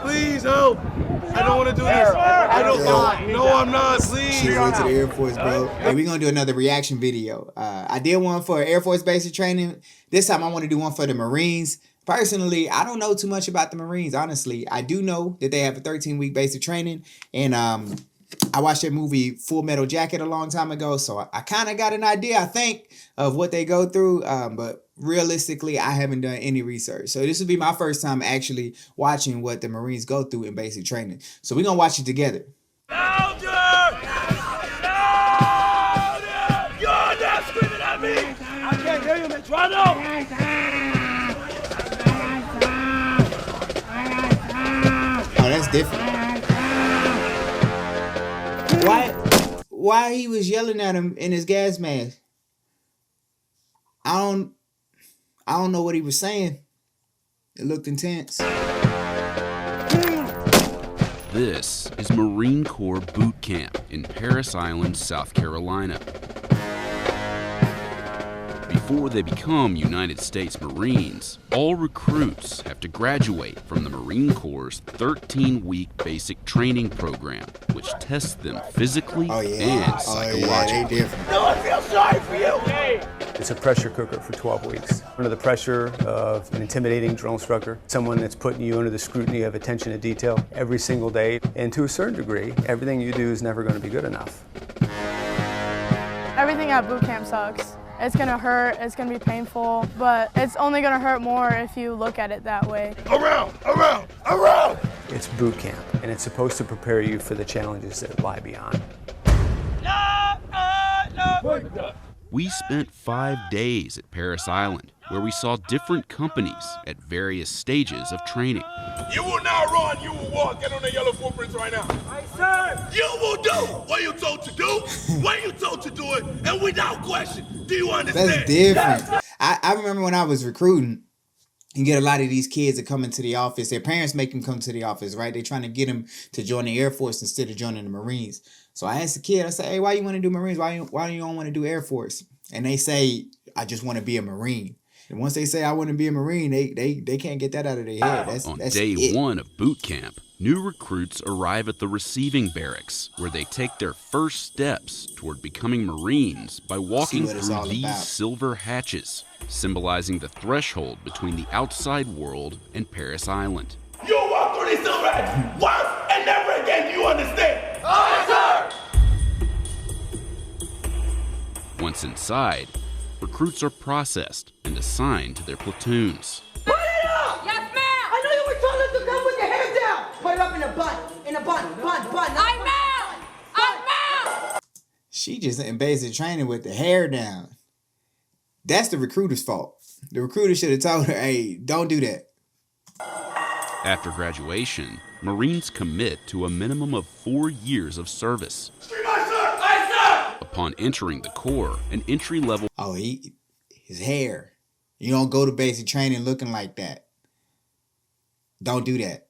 Please help. I don't want to do this. I don't know. No, I'm not. Please. She went to the Air Force, bro. Hey, we're going to do another reaction video. I did one for Air Force basic training. This time I want to do one for the Marines. Personally, I don't know too much about the Marines, honestly. I do know that they have a 13-week basic training. And I watched that movie Full Metal Jacket a long time ago. So I kind of got an idea, I think, of what they go through. But realistically, I haven't done any research. So this will be my first time actually watching what the Marines go through in basic training. So we're going to watch it together. Louder! Louder! You're not screaming at me! I can't hear you, Manfrotto! Oh, that's different. Why he was yelling at him in his gas mask? I don't know what he was saying. It looked intense. This is Marine Corps Boot Camp in Parris Island, South Carolina. Before they become United States Marines, all recruits have to graduate from the Marine Corps' 13-week basic training program, which tests them physically and psychologically. No one feels sorry for you! It's a pressure cooker for 12 weeks. Under the pressure of an intimidating drill instructor, someone that's putting you under the scrutiny of attention to detail every single day, and to a certain degree, everything you do is never going to be good enough. Everything at boot camp sucks. It's gonna hurt, it's gonna be painful, but it's only gonna hurt more if you look at it that way. Around! Around! Around! It's boot camp, and it's supposed to prepare you for the challenges that lie beyond. We spent 5 days at Parris Island, where we saw different companies at various stages of training. You will not run, you will walk. Get on the yellow footprints right now. Aye, sir. You will do what you're told to do, when you're told to do it, and without question. Do you understand? That's different. I remember when I was recruiting, you get a lot of these kids that come into the office. Their parents make them come to the office, right? They're trying to get them to join the Air Force instead of joining the Marines. So I asked the kid, I said, hey, why you want to do Marines? Why do you don't want to do Air Force? And they say, I just want to be a Marine. And once they say I want to be a Marine, they can't get that out of their head. That's day it. 1 of boot camp, new recruits arrive at the receiving barracks, where they take their first steps toward becoming Marines by walking through these silver hatches, symbolizing the threshold between the outside world and Parris Island. You walk through these silver hatches once and never again. Do you understand? Aye, sir! Once inside, recruits are processed and assigned to their platoons. Put it up! Yes, ma'am! I know you were told us to come with your hair down! Put it up in a bun. I'm ma'am! She just in basic training with the hair down. That's the recruiter's fault. The recruiter should have told her, hey, don't do that. After graduation, Marines commit to a minimum of 4 years of service. Upon entering the Corps, an entry-level... Oh, his hair. You don't go to basic training looking like that. Don't do that.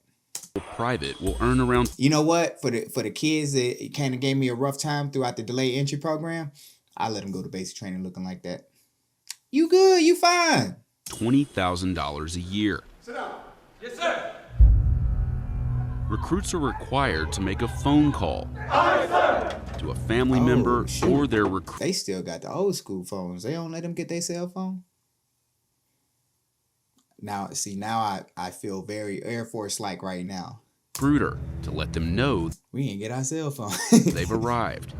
Private will earn around... You know what? For the kids that kind of gave me a rough time throughout the delayed entry program, I let them go to basic training looking like that. You good. You fine. $20,000 a year. Sit down. Yes, sir. Recruits are required to make a phone call to a family Oh, member shoot. or their recruit. They still got the old school phones. They don't let them get their cell phone. Now, see, now I feel very Air Force-like right now. Recruiter to let them know We ain't get our cell phone. they've arrived.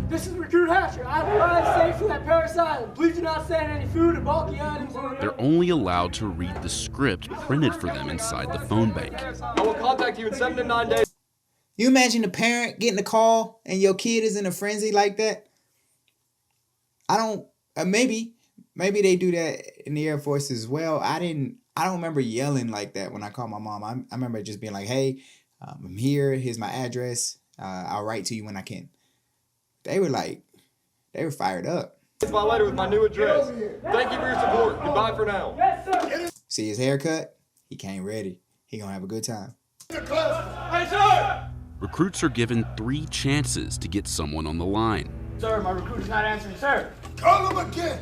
This is Recruit Hatcher. I've arrived safely at Parris Island. Please do not send any food or bulky items. They're only allowed to read the script printed for them inside the phone bank. I will contact you in 7 to 9 days. You imagine a parent getting a call and your kid is in a frenzy like that? I don't, maybe they do that in the Air Force as well. I don't remember yelling like that when I called my mom. I remember just being like, hey, I'm here. Here's my address. I'll write to you when I can. They were fired up. It's my letter with my new address. Thank you for your support. Goodbye for now. Yes, sir. See his haircut? He came ready. He gonna have a good time. Hey, sir! Recruits are given 3 chances to get someone on the line. Sir, my recruiter's not answering, sir. Call him again.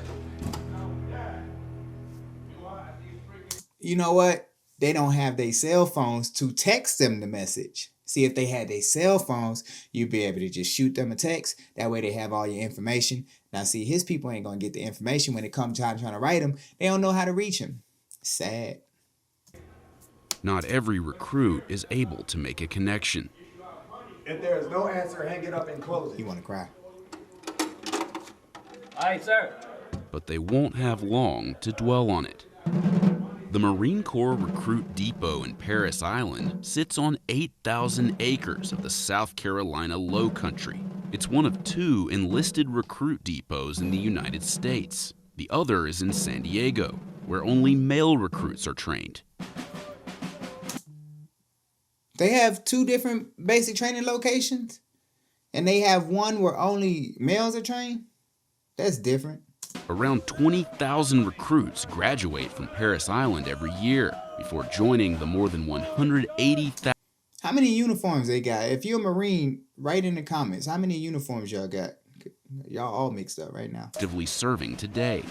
You know what? they don't have their cell phones to text them the message. See, if they had their cell phones, you'd be able to just shoot them a text. That way they have all your information. Now, see, his people ain't going to get the information when it comes time trying to write him. They don't know how to reach him. Sad. Not every recruit is able to make a connection. If there is no answer, hang it up and close it. You want to cry. Aye, sir. But they won't have long to dwell on it. The Marine Corps Recruit Depot in Parris Island sits on 8,000 acres of the South Carolina Low Country. It's one of 2 enlisted recruit depots in the United States. The other is in San Diego, where only male recruits are trained. They have 2 different basic training locations, and they have one where only males are trained? That's different. Around 20,000 recruits graduate from Parris Island every year before joining the more than 180,000. How many uniforms they got? If you're a Marine, write in the comments. How many uniforms y'all got? Y'all all mixed up right now. Actively serving today.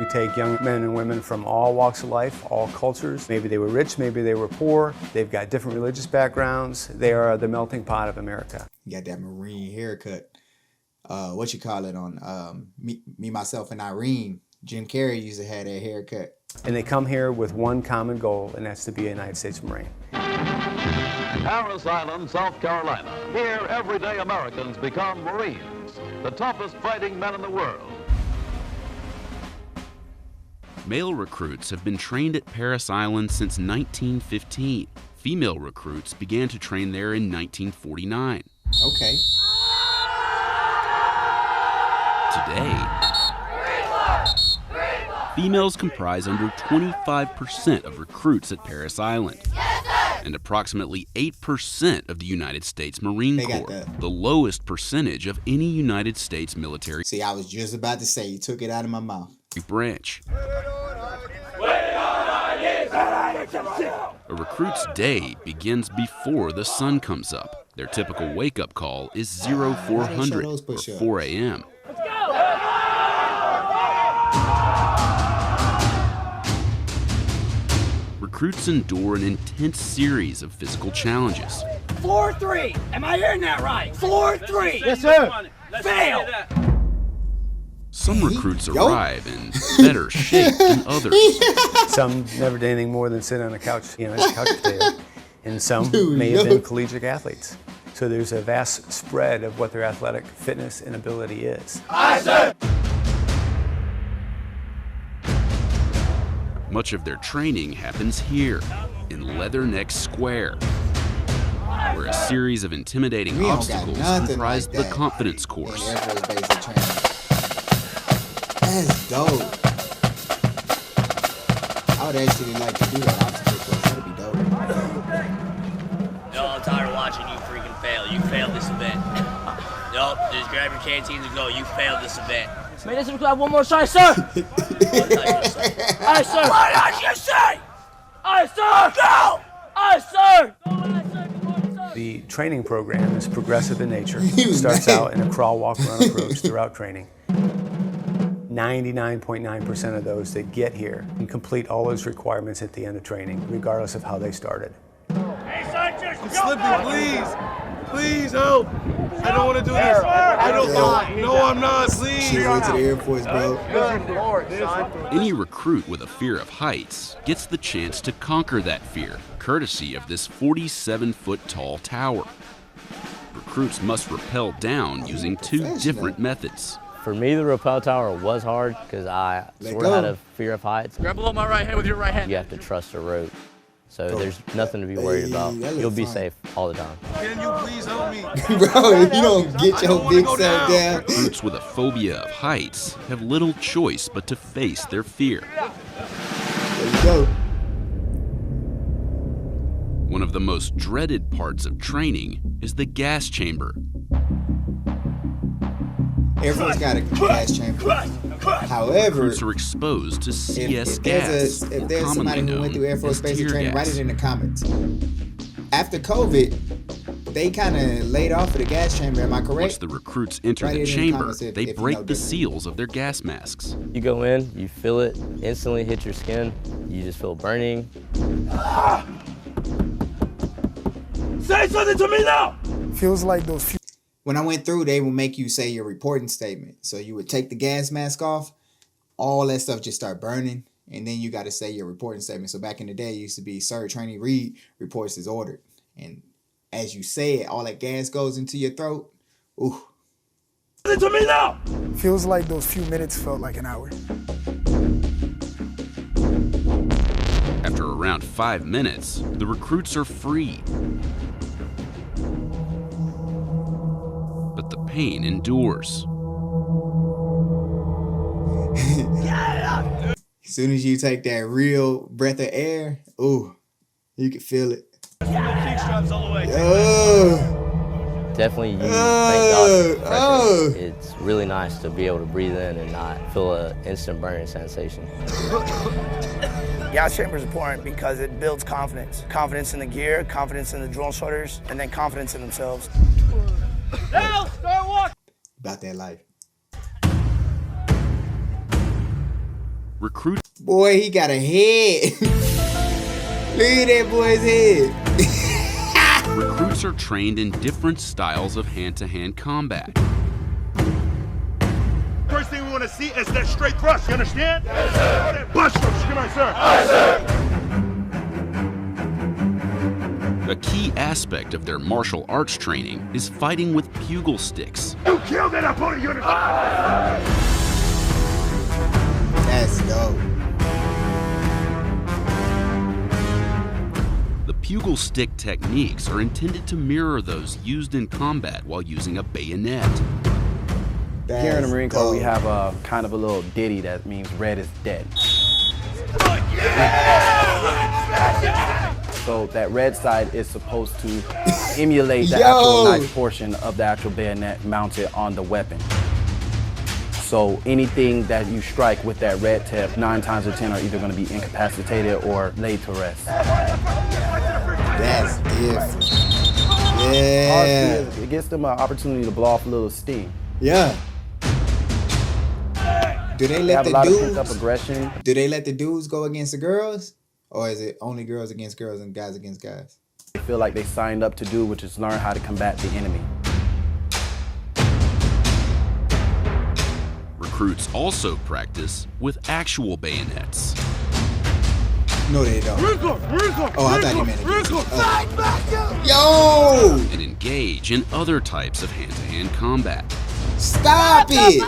We take young men and women from all walks of life, all cultures. Maybe they were rich, maybe they were poor. They've got different religious backgrounds. They are the melting pot of America. You got that Marine haircut. What you call it on Me, Myself, and Irene. Jim Carrey used to have that haircut. And they come here with one common goal, and that's to be a United States Marine. Parris Island, South Carolina. Here, everyday Americans become Marines, the toughest fighting men in the world. Male recruits have been trained at Parris Island since 1915. Female recruits began to train there in 1949. Okay. Today, females comprise under 25% of recruits at Parris Island, and approximately 8% of the United States Marine Corps, the lowest percentage of any United States military. See, I was just about to say, you took it out of my mouth. Branch. A recruit's day begins before the sun comes up. Their typical wake-up call is 0400 or 4 a.m. Recruits endure an intense series of physical challenges. 4-3. Am I hearing that right? 4-3. Yes, sir. Fail. Some recruits arrive in better shape than others. Some never did anything more than sit on a couch, as a couch potato. And some may have been collegiate athletes. So there's a vast spread of what their athletic fitness and ability is. Aye, sir. Much of their training happens here, in Leatherneck Square, where a series of intimidating obstacles comprise the confidence course. That's dope. I would actually like to do that obstacle course. That'd be dope. No, I'm tired of watching you freaking fail. You failed this event. Nope, just grab your canteen and go. You failed this event. Man, this is one more try, sir. Aye, sir. What did you say? Aye, sir. Go! Aye, sir. The training program is progressive in nature. It starts out in a crawl, walk, run approach throughout training. 99.9% of those that get here can complete all those requirements at the end of training, regardless of how they started. Hey, son, just I'm slipping, please. Please help. I don't want to do this. I don't know. No, I'm not. Please. She went to the Air Force, bro. Good Lord, son. Any recruit with a fear of heights gets the chance to conquer that fear, courtesy of this 47-foot tall tower. Recruits must rappel down using 2 different methods. For me, the Rappel Tower was hard because I sort of had a fear of heights. Grab below my right hand with your right hand. You have to trust the rope. So there's nothing to be worried about. You'll be safe all the time. Can you please help me? Bro, if you don't get your big self down. Recruits with a phobia of heights have little choice but to face their fear. There you go. One of the most dreaded parts of training is the gas chamber. Air Force got a gas chamber. However, recruits are exposed to CS gas, if there's somebody who went through Air Force basic training, write it in the comments. After COVID, they kind of laid off of the gas chamber. Am I correct? Once the recruits enter the chamber, they break the seals of their gas masks. You go in, you feel it, instantly hit your skin. You just feel burning. Say something to me now! Feels like those few. When I went through, they would make you say your reporting statement. So you would take the gas mask off, all that stuff just start burning, and then you got to say your reporting statement. So back in the day, it used to be, sir, trainee read reports as ordered. And as you say it, all that gas goes into your throat. Ooh. Listen to me now! Feels like those few minutes felt like an hour. After around 5 minutes, the recruits are free. But the pain endures. As soon as you take that real breath of air, ooh, you can feel it. Definitely you thank God for pressure. It's really nice to be able to breathe in and not feel an instant burning sensation. Gas chamber is important because it builds confidence. Confidence in the gear, confidence in the drill instructors, and then confidence in themselves. Now, start walking! About that life. Recruit. Boy, he got a head. Look at that boy's head. Recruits are trained in different styles of hand-to-hand combat. First thing we want to see is that straight thrust, you understand? Yes, sir. That bust thrust, come on, sir. Yes, sir. A key aspect of their martial arts training is fighting with pugil sticks. You killed that opponent, you understand? Let's go. The pugil stick techniques are intended to mirror those used in combat while using a bayonet. Here in the Marine Corps, we have a kind of a little ditty that means red is dead. So that red side is supposed to emulate the actual knife portion of the actual bayonet mounted on the weapon. So anything that you strike with that red tip, 9 times out of 10 are either going to be incapacitated or laid to rest. That's different. Yeah. It gives them an opportunity to blow off a little steam. Yeah. Do they let the dudes? Up aggression. Do they let the dudes go against the girls, or is it only girls against girls and guys against guys? They feel like they signed up to do, which is learn how to combat the enemy. Recruits also practice with actual bayonets. No, they don't. Oh, I thought he meant it. Yo! And engage in other types of hand-to-hand combat. Stop it!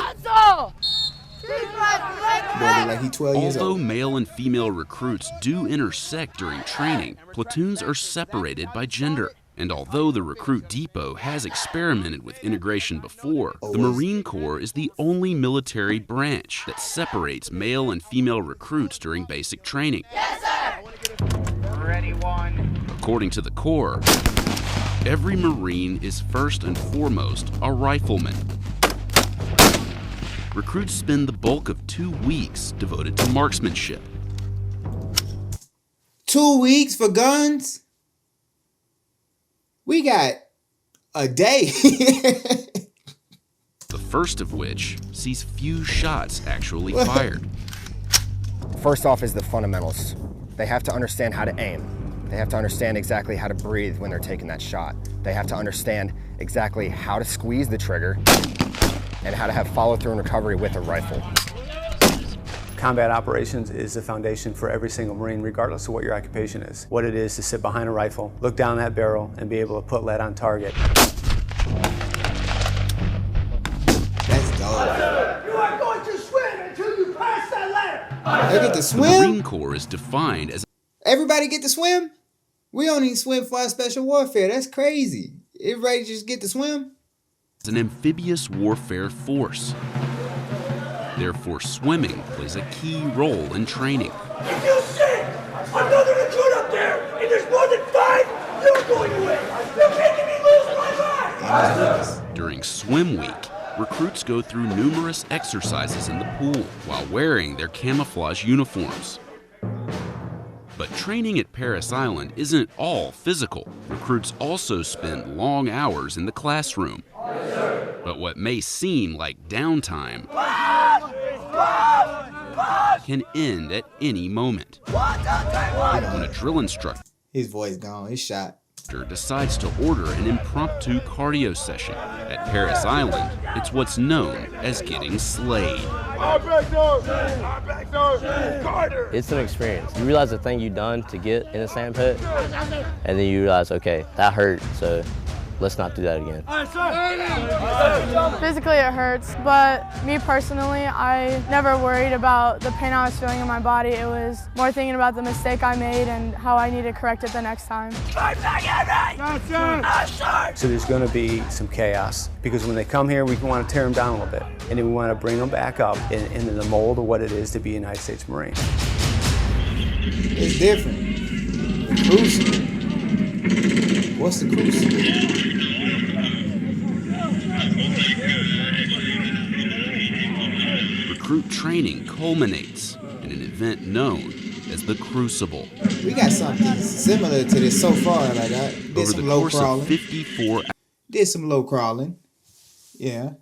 Like he 12 years Although old. male and female recruits do intersect during training, platoons are separated by gender. And although the recruit depot has experimented with integration before, the Marine Corps is the only military branch that separates male and female recruits during basic training. Yes, sir! Ready, one. According to the Corps, every Marine is first and foremost a rifleman. Recruits spend the bulk of 2 weeks devoted to marksmanship. 2 weeks for guns? We got a day. The first of which sees few shots actually fired. First off is the fundamentals. They have to understand how to aim. They have to understand exactly how to breathe when they're taking that shot. They have to understand exactly how to squeeze the trigger and how to have follow-through and recovery with a rifle. Combat operations is the foundation for every single Marine, regardless of what your occupation is. What it is to sit behind a rifle, look down that barrel, and be able to put lead on target. That's dope. You are going to swim until you pass that ladder. They get to The swim? Marine Corps is defined as Everybody get to swim? We only swim for our special warfare. That's crazy. Everybody just get to swim? an amphibious warfare force. Therefore, swimming plays a key role in training. If you see another recruit up there and there's more than 5, you're going away. You're making me lose my mind. During swim week, recruits go through numerous exercises in the pool while wearing their camouflage uniforms. But training at Parris Island isn't all physical. Recruits also spend long hours in the classroom. But what may seem like downtime can end at any moment. When a drill instructor, his voice gone, he's shot, decides to order an impromptu cardio session at Parris Island, it's what's known as getting slayed. It's an experience. You realize the thing you've done to get in a sand pit, and then you realize, okay, that hurt, so let's not do that again. Physically it hurts, but me personally, I never worried about the pain I was feeling in my body. It was more thinking about the mistake I made and how I need to correct it the next time. So there's going to be some chaos, because when they come here, we want to tear them down a little bit, and then we want to bring them back up into the mold of what it is to be a United States Marine. It's different. The Crucible. What's the Crucible? Recruit training culminates in an event known as the Crucible. We got something similar to this so far. Like I did Over some the low course crawling. of 54 Did some low crawling. Yeah.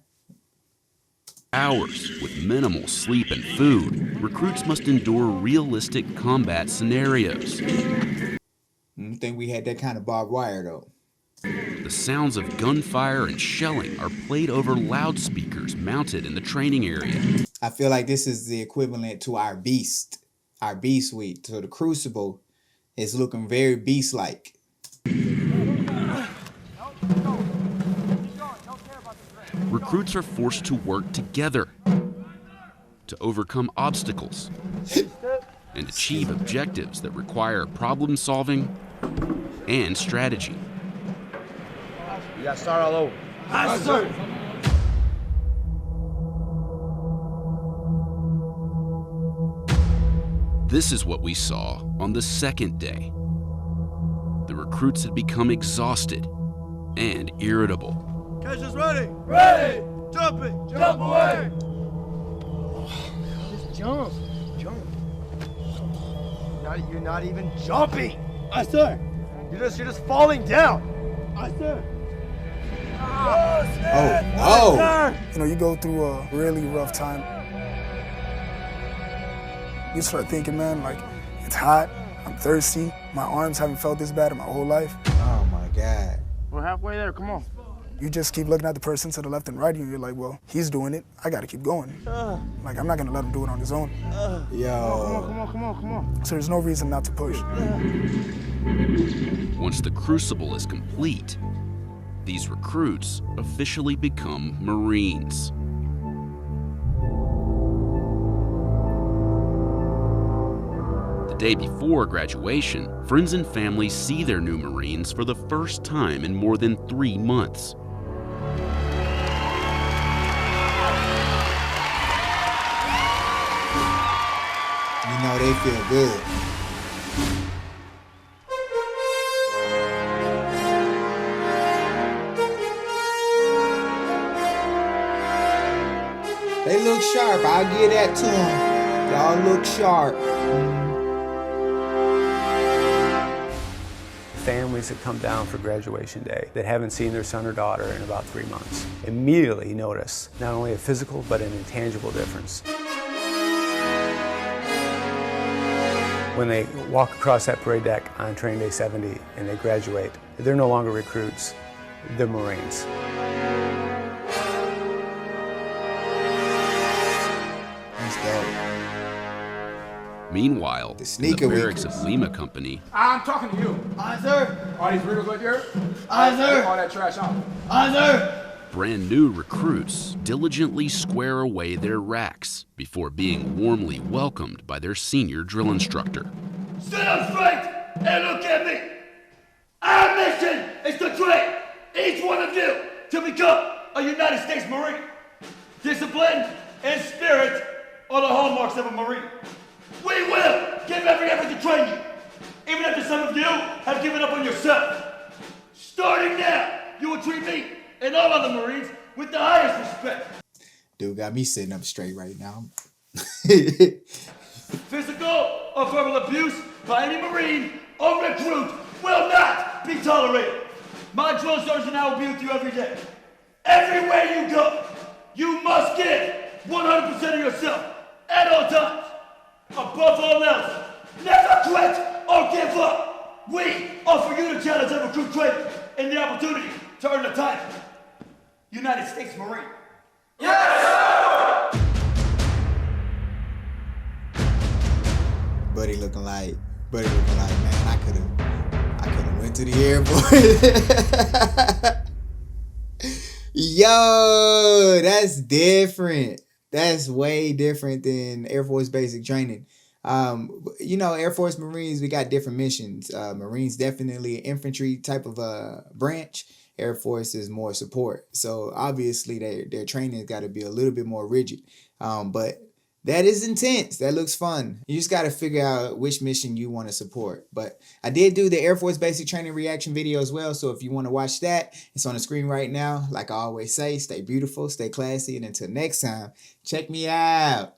hours with minimal sleep and food, recruits must endure realistic combat scenarios. I don't think we had that kind of barbed wire though. The sounds of gunfire and shelling are played over loudspeakers mounted in the training area. I feel like this is the equivalent to our beast week. So the Crucible is looking very beast-like. Recruits are forced to work together to overcome obstacles and achieve objectives that require problem solving and strategy. You gotta start all over. Yes, sir. This is what we saw on the second day. The recruits had become exhausted and irritable. Catch us ready! Ready! Jump it! Jump away! Just jump. Jump. You're not even jumping. Aye, sir. You're just falling down. Aye, sir. Oh. You know, you go through a really rough time. You start thinking, man, like, it's hot, I'm thirsty, my arms haven't felt this bad in my whole life. Oh my God. We're halfway there, come on. You just keep looking at the person to the left and right, and you're like, well, he's doing it, I gotta keep going. Like, I'm not gonna let him do it on his own. Yo. Come on. So there's no reason not to push. Once the Crucible is complete, these recruits officially become Marines. The day before graduation, friends and family see their new Marines for the first time in more than 3 months. You know they feel good. They look sharp. I'll give that to them. Y'all look sharp. Families that come down for graduation day that haven't seen their son or daughter in about 3 months immediately notice not only a physical but an intangible difference. When they walk across that parade deck on training day 70 and they graduate, they're no longer recruits, they're Marines. Meanwhile, in the barracks of Lima Company, I'm talking to you. Aye, sir. Are these riggers right here? Aye, sir. All that trash out. Aye, sir. brand new recruits diligently square away their racks before being warmly welcomed by their senior drill instructor. Sit up straight and look at me. Our mission is to train each one of you to become a United States Marine. Discipline and spirit are the hallmarks of a Marine. We will give every effort to train you, even after some of you have given up on yourself. Starting now, you will treat me and all other Marines with the highest respect. Dude got me sitting up straight right now. Physical or verbal abuse by any Marine or recruit will not be tolerated. My drill sergeant and I will be with you every day. Everywhere you go, you must give 100% of yourself at all times. Above all else, never quit or give up. We offer you the challenge of recruit training and the opportunity to earn the title United States Marine. Yes, sir! Buddy looking like, man, I could have went to the airport. Yo, that's different. That's way different than Air Force basic training. You know, Air Force Marines, we got different missions. Marines definitely an infantry type of branch. Air Force is more support. So obviously their training has got to be a little bit more rigid. But that is intense. That looks fun. You just got to figure out which mission you want to support. But I did do the Air Force basic training reaction video as well. So if you want to watch that, it's on the screen right now. Like I always say, stay beautiful, stay classy. And until next time, check me out.